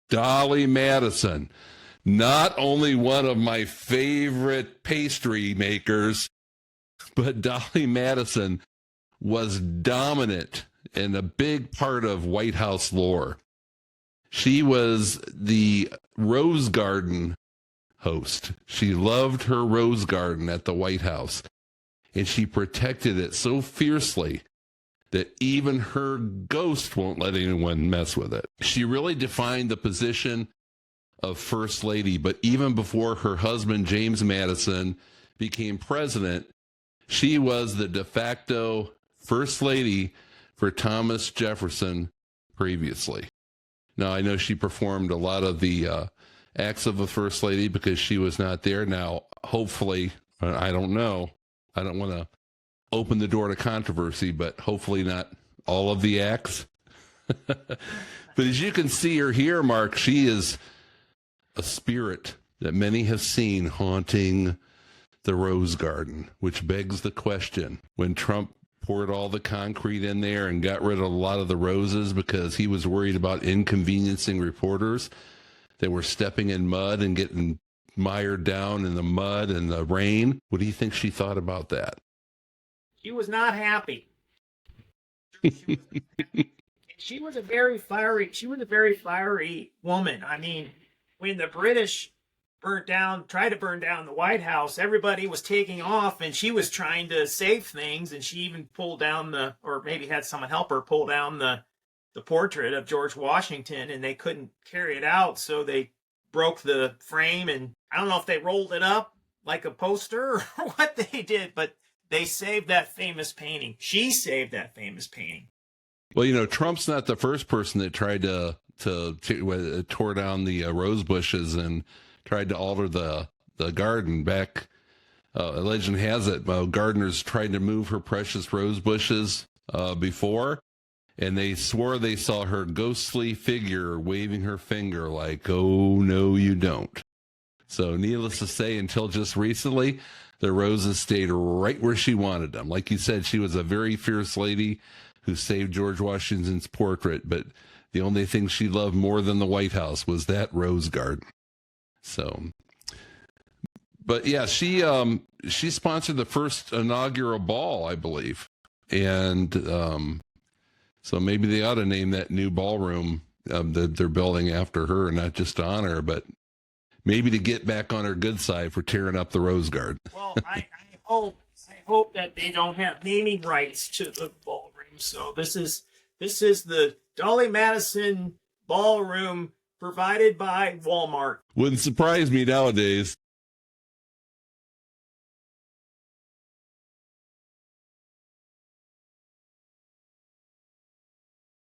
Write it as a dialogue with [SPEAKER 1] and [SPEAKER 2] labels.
[SPEAKER 1] Dolley Madison, not only one of my favorite pastry makers, but Dolley Madison was dominant and a big part of White House lore. She was the Rose Garden host. She loved her Rose Garden at the White House, and she protected it so fiercely that even her ghost won't let anyone mess with it. She really defined the position of First Lady, but even before her husband, James Madison, became president, she was the de facto First Lady for Thomas Jefferson previously. Now, I know she performed a lot of the acts of the First Lady because she was not there. Now, hopefully, I don't know. I don't want to open the door to controversy, but hopefully not all of the acts. But as you can see her here, Mark, she is a spirit that many have seen haunting the Rose Garden, which begs the question, when Trump poured all the concrete in there and got rid of a lot of the roses because he was worried about inconveniencing reporters that were stepping in mud and getting mired down in the mud and the rain, what do you think she thought about that?
[SPEAKER 2] She was not happy. She was a very fiery woman. I mean, when the British tried to burn down the White House, everybody was taking off and she was trying to save things, and she even pulled down or maybe had someone help her pull down the portrait of George Washington, and they couldn't carry it out, so they broke the frame, and I don't know if they rolled it up like a poster or what they did, but they saved that famous painting. She saved that famous painting.
[SPEAKER 1] Well, Trump's not the first person that tried to tore down the rose bushes and tried to alter the garden. Back, legend has it, gardeners tried to move her precious rose bushes before, and they swore they saw her ghostly figure waving her finger like, oh, no, you don't. So needless to say, until just recently, the roses stayed right where she wanted them. Like you said, she was a very fierce lady who saved George Washington's portrait, but the only thing she loved more than the White House was that rose garden. So, but yeah, she sponsored the first inaugural ball, I believe. And so maybe they ought to name that new ballroom that they're building after her, not just to honor her, but maybe to get back on her good side for tearing up the rose garden.
[SPEAKER 2] Well, I hope that they don't have naming rights to the ballroom. So this is the Dolley Madison ballroom provided by Walmart.
[SPEAKER 1] Wouldn't surprise me nowadays.